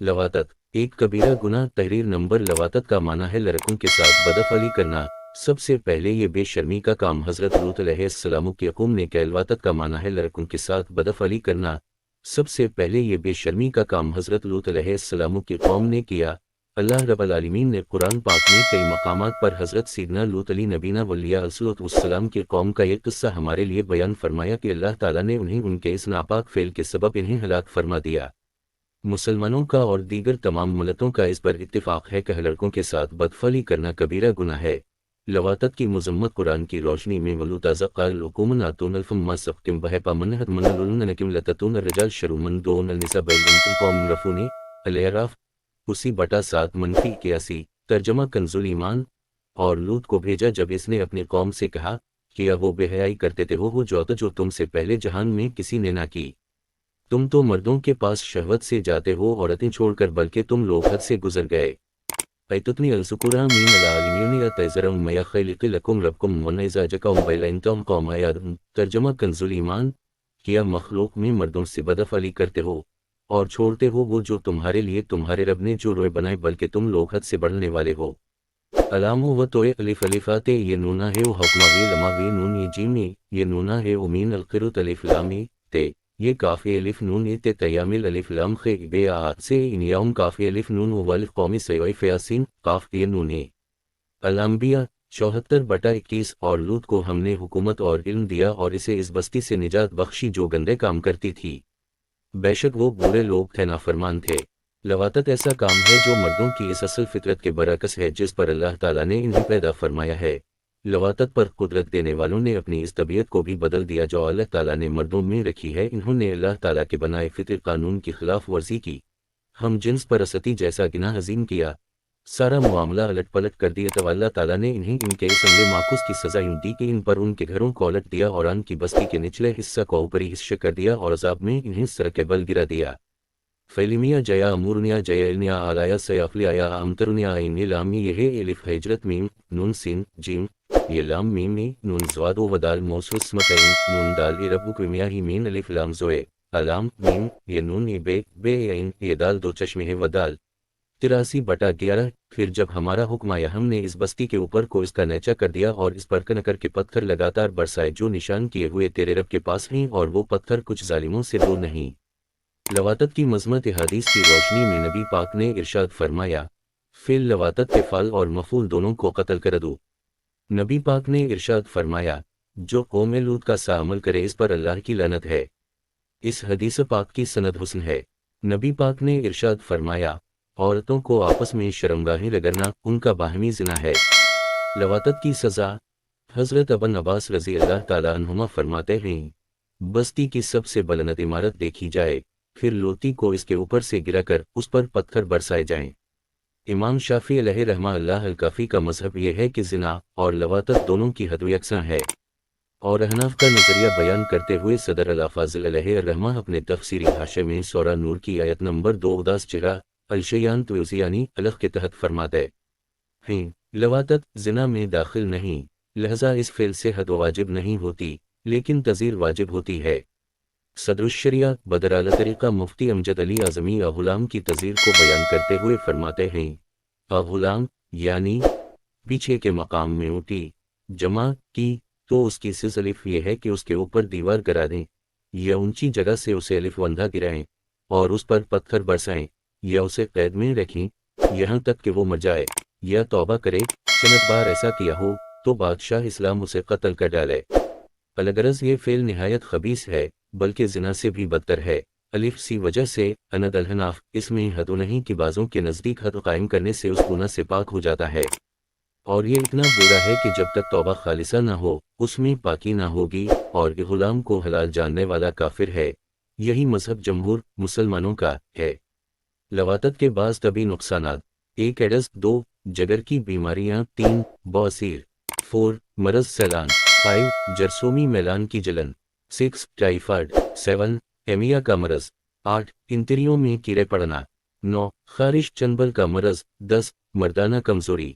लवातत एक कबीरा गुनाह। तहरीर नंबर। लवातत का माना है लड़कों के साथ बदअफली करना। सबसे पहले ये बेशर्मी का काम हज़रत लूत अलैहिस्सलाम की कौम ने किया। लवातत का माना है लड़कों के साथ बदअफली करना। सबसे पहले ये बेशर्मी का काम हज़रत लूत अलैहिस्सलाम की कौम ने किया। अल्लाह रब्बुल आलमीन ने कुरान पाक में कई मकामात पर हज़रत सीदना लूत अली नबीना वलिया अलैहिस्सलाम की कौम का एक किस्सा हमारे लिए बयान फरमाया कि अल्लाह ताला ने उन्हें उनके इस नापाक फ़ेल के सबब इन्हें हलाक फरमा दिया। मुसलमानों का और दीगर तमाम मुल्कों का इस पर इत्तिफाक है कि लड़कों के साथ बदफली करना कबीरा गुनाह है। लवातत की मजम्मत कुरान की रोशनी में वलूताज़क़ालुकुमनातुनफ़मसफ़्तिम उसी बटा 7-81 तर्जमा कंजुल ईमान। और लूत को भेजा जब इसने अपने कौम से कहा कि वो बेहयाई करते थे वो जो तुमसे पहले जहान में किसी ने ना की। तुम तो मर्दों के पास शहवत से जाते हो औरतें छोड़कर, बल्कि तुम लोग हद से गुजर गए। पैतुतनी अलसुकुरा मीन अलालिम्यूनिया तैजरम मया खैलिकुम रबकुम वनइज़ाजकम बैलैंतम कौमायादम। तर्जमा कंजुल ईमान। किया मखलूक में मर्दों से बदअफली करते हो और छोड़ते हो वो जो तुम्हारे लिए तुम्हारे रब ने जो रोए बनाए, बल्कि तुम लोग हद से बढ़ने वाले हो। अलामो व तोए अलिफ अलिफाते ये नूना है वो हकमा वे लमा वे नून ये जीमी ये नूना है उमीन अलखिरुत अलिफ लामी ते ये काफ़ी अलिफ नून ये ते तयामिल अलिफ लाम खे बे आत से इन यौम काफ़ी अलिफ नून वालिफ कौमी सयोइफ यासीन काफ ये नून है। अल-अंबिया 74/21। और लूत को हमने हुकूमत और इल्म दिया और इसे इस बस्ती से निजात बख्शी जो गंदे काम करती थी। बेशक वो बुरे लोग थे, नाफरमान थे। लवातत ऐसा काम है जो मर्दों की इस असल फितरत के बरअक्स है जिस पर अल्लाह ताला ने इन्हें पैदा फरमाया है। लवातत पर कुदरत देने वालों ने अपनी इस तबीयत को भी बदल दिया जो अल्लाह ताला ने मर्दों में रखी है। इन्होंने अल्लाह ताला के बनाए फितर कानून की खिलाफ वर्जी की, हम जिन्स पर असती जैसा गिनाह अजीम किया, सारा मामला अलट पलट कर दिया। तब अल्लाह ताला ने इन्हें इनके इस अमले माकूस की सजा यूं दी कि इन पर उनके घरों को उलट दिया और आन की बस्ती के निचले हिस्सा को ऊपरी हिस्से कर दिया और अजाब में इन्हें सर के बल गिरा दिया। फ़ैलिमिया जया अमूरनिया जयनिया आलाया सयाफलिया अमतरुनिया इन लामी यह एलिफ हिजरत मीम नून सिन जिम ये लाम मीम में नून ज़वादो वदाल मौसूस मतैन नून दाल ए रब्बुकुमिया ही मीन अलिफ लाम ज़ोए अलाम मीम ये नून ए बे इन ये दाल दो चश्मे है वदाल। 83/11। फिर जब हमारा हुक्म आया हमने इस बस्ती के ऊपर को इसका नेचा कर दिया और इस पर कनकर के पत्थर लगातार बरसाए जो निशान किए हुए तेरे रब के पास हैं, और वो पत्थर कुछ जालिमों से दूर नहीं। लवातत की मज़मत हदीस की रोशनी में नबी पाक ने इरशाद फरमाया, फिल लवातत के फल और मफूल दोनों को कत्ल कर दो। नबी पाक ने इरशाद फरमाया, जो कौम लूत का सा अमल करे इस पर अल्लाह की लानत है। इस हदीस पाक की सनद हुस्न है। नबी पाक ने इरशाद फरमाया, औरतों को आपस में शर्मगाहें रगड़ना उनका बाहमी ज़िना है। लवातत की सज़ा। हज़रत अबन अब्बास रज़ी अल्लाह ताला अन्हुमा फरमाते हैं, बस्ती की सबसे बुलंद इमारत देखी जाए, फिर लोती को इसके ऊपर से गिराकर उस पर पत्थर बरसाए जाएं। इमाम शाफी अलैहिर्रहमतुल्लाह अल-काफ़ी का मज़हब यह है कि ज़िना और लवातत दोनों की हद यकसां है। और अहनाफ का नज़रिया बयान करते हुए सदर अल-फाज़िल अलैहिर्रहमा अपने तफसीरी हाशिए में सूरह नूर की आयत नंबर 2 अलशयान त्वज़ियानी अलग के तहत फरमाते हैं, लवातत ज़िना में दाखिल नहीं, लिहाजा इस फ़ेल से हद वाजिब नहीं होती लेकिन तज़ीर वाजिब होती है। सदरुश्शरिया बदराला तरीक़ा मुफ्ती अमजद अली आज़मी गुलाम की तज़ीर को बयान करते हुए फरमाते हैं, गुलाम यानी पीछे के मकाम में ऊँटी जमा की तो उसकी सिलसिलिफ ये है कि उसके ऊपर दीवार गिरा दें या ऊंची जगह से उसे अलिफ वंधा गिराएं और उस पर पत्थर बरसाएं या उसे कैद में रखें यहाँ तक कि वो मर जाए या तौबा करे। चंद बार ऐसा किया हो तो बादशाह इस्लाम उसे कत्ल कर डाले। अलगरज ये फेल निहायत खबीस है, बल्कि ज़िना से भी बदतर है। अलिफ सी वजह से अनद अलहनाफ इसमें हद नहीं कि बाज़ों के नज़दीक हद कायम करने से उस गुनाह से पाक हो जाता है, और ये इतना बुरा है कि जब तक तौबा खालिसा ना हो उसमें पाकी ना होगी और ये गुलाम को हलाल जानने वाला काफिर है। यही मजहब जमहूर मुसलमानों का है। लवातत के बाज़ तभी नुकसानात: 1 एड्स, 2 जगर की बीमारियां, 3 बवासीर, 4 मरज़ सैलान, 5 जरसोमी मैलान की जलन, 6 टाइफाइड, 7 एमिया का मरज़, 8 इंद्रियों में कीड़े पड़ना, 9 खारिश चंबल का मरज़, 10 मर्दाना कमज़ोरी।